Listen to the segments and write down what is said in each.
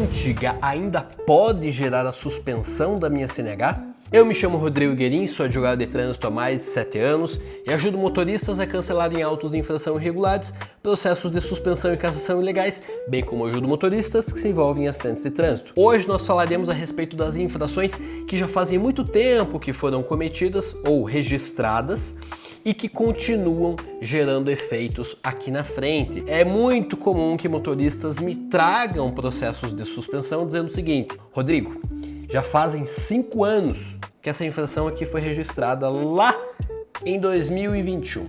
antiga ainda pode gerar a suspensão da minha CNH? Eu me chamo Rodrigo Guerin, sou advogado de trânsito há mais de 7 anos e ajudo motoristas a cancelarem autos de infração irregulares, processos de suspensão e cassação ilegais, bem como ajudo motoristas que se envolvem em acidentes de trânsito. Hoje nós falaremos a respeito das infrações que já fazem muito tempo que foram cometidas ou registradas e que continuam gerando efeitos aqui na frente. É muito comum que motoristas me tragam processos de suspensão dizendo o seguinte: Rodrigo, já fazem 5 anos que essa infração aqui foi registrada lá em 2021.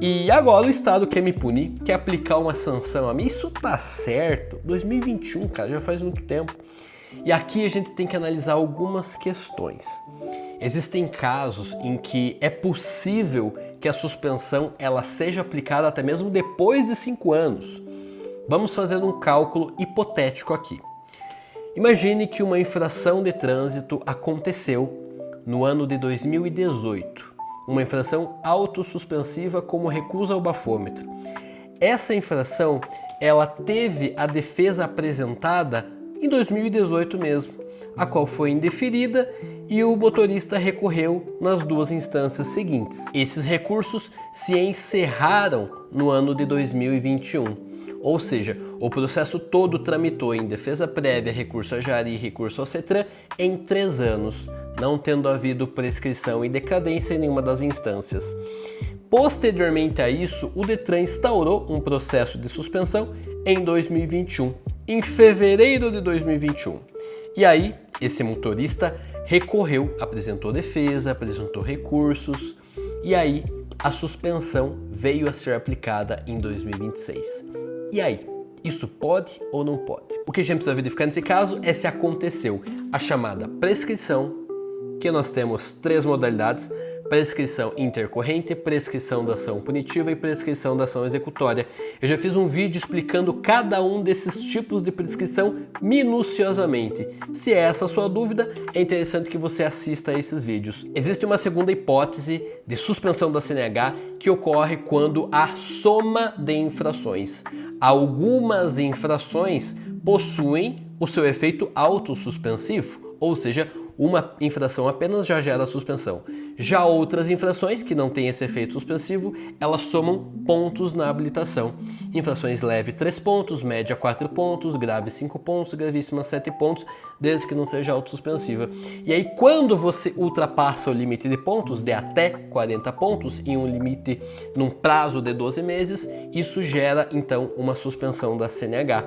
E agora o Estado quer me punir, quer aplicar uma sanção a mim. Isso tá certo? 2021, cara, já faz muito tempo. E aqui a gente tem que analisar algumas questões. Existem casos em que é possível que a suspensão ela seja aplicada até mesmo depois de 5 anos. Vamos fazer um cálculo hipotético aqui. Imagine que uma infração de trânsito aconteceu no ano de 2018. Uma infração autossuspensiva como recusa ao bafômetro. Essa infração ela teve a defesa apresentada em 2018 mesmo, a qual foi indeferida e o motorista recorreu nas 2 instâncias seguintes. Esses recursos se encerraram no ano de 2021. Ou seja, o processo todo tramitou em defesa prévia, recurso a Jari e recurso ao CETRAN em 3 anos, não tendo havido prescrição e decadência em nenhuma das instâncias. Posteriormente a isso, o Detran instaurou um processo de suspensão em 2021, em fevereiro de 2021. E aí, esse motorista recorreu, apresentou defesa, apresentou recursos, e aí a suspensão veio a ser aplicada em 2026. E aí, isso pode ou não pode? O que a gente precisa verificar nesse caso é se aconteceu a chamada prescrição, que nós temos 3 modalidades: prescrição intercorrente, prescrição da ação punitiva e prescrição da ação executória. Eu já fiz um vídeo explicando cada um desses tipos de prescrição minuciosamente. Se é essa a sua dúvida, é interessante que você assista a esses vídeos. Existe uma segunda hipótese de suspensão da CNH que ocorre quando há soma de infrações. Algumas infrações possuem o seu efeito autossuspensivo, ou seja, uma infração apenas já gera suspensão. Já outras infrações que não têm esse efeito suspensivo, elas somam pontos na habilitação. Infrações leve 3 pontos, média 4 pontos, grave 5 pontos, gravíssima 7 pontos, desde que não seja autossuspensiva. E aí quando você ultrapassa o limite de pontos de até 40 pontos em um limite num prazo de 12 meses, isso gera então uma suspensão da CNH.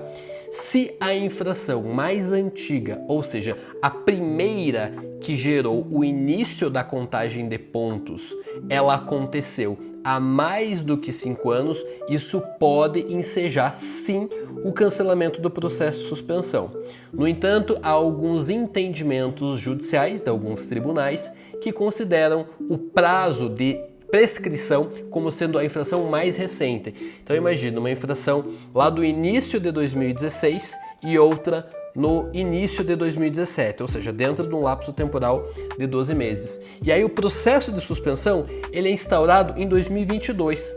Se a infração mais antiga, ou seja, a primeira que gerou o início da contagem de pontos, ela aconteceu há mais do que 5 anos, isso pode ensejar sim o cancelamento do processo de suspensão. No entanto, há alguns entendimentos judiciais de alguns tribunais que consideram o prazo de prescrição como sendo a infração mais recente. Então imagina uma infração lá do início de 2016 e outra no início de 2017, ou seja, dentro de um lapso temporal de 12 meses. E aí o processo de suspensão ele é instaurado em 2022.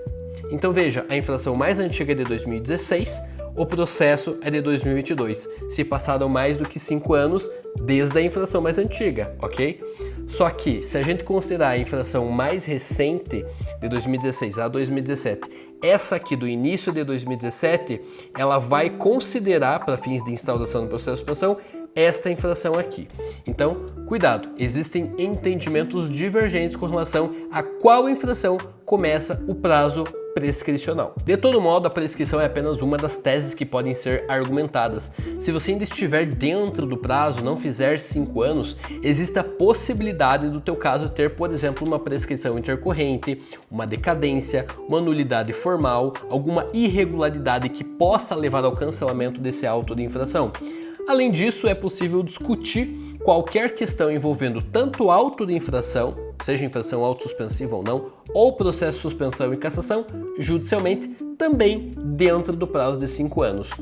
Então veja, a infração mais antiga é de 2016, o processo é de 2022. Se passaram mais do que 5 anos desde a infração mais antiga, ok? Só que, se a gente considerar a infração mais recente, de 2016 a 2017, essa aqui do início de 2017, ela vai considerar, para fins de instauração do processo de suspensão, esta infração aqui. Então, cuidado, existem entendimentos divergentes com relação a qual infração começa o prazo prescricional. De todo modo, a prescrição é apenas uma das teses que podem ser argumentadas. Se você ainda estiver dentro do prazo, não fizer 5 anos, existe a possibilidade do teu caso ter, por exemplo, uma prescrição intercorrente, uma decadência, uma nulidade formal, alguma irregularidade que possa levar ao cancelamento desse auto de infração. Além disso, é possível discutir qualquer questão envolvendo tanto auto de infração, seja infração autossuspensiva ou não, ou processo de suspensão e cassação, judicialmente, também dentro do prazo de 5 anos.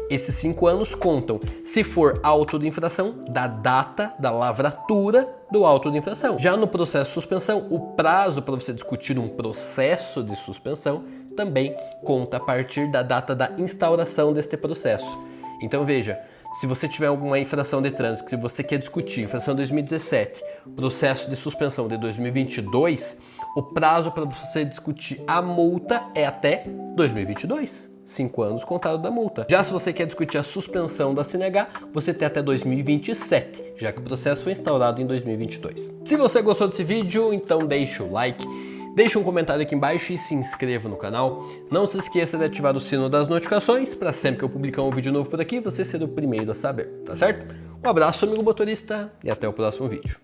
Esses 5 anos contam, se for auto de infração, da data da lavratura do auto de infração. Já no processo de suspensão, o prazo para você discutir um processo de suspensão também conta a partir da data da instauração deste processo. Então veja, Se você tiver alguma infração de trânsito, se você quer discutir infração 2017, processo de suspensão de 2022, o prazo para você discutir a multa é até 2022. 5 anos contado da multa. Já se você quer discutir a suspensão da CNH, você tem até 2027, já que o processo foi instaurado em 2022. Se você gostou desse vídeo, então deixa o like, deixa um comentário aqui embaixo e se inscreva no canal. Não se esqueça de ativar o sino das notificações para sempre que eu publicar um vídeo novo por aqui, você ser o primeiro a saber, tá certo? Um abraço, amigo motorista, e até o próximo vídeo.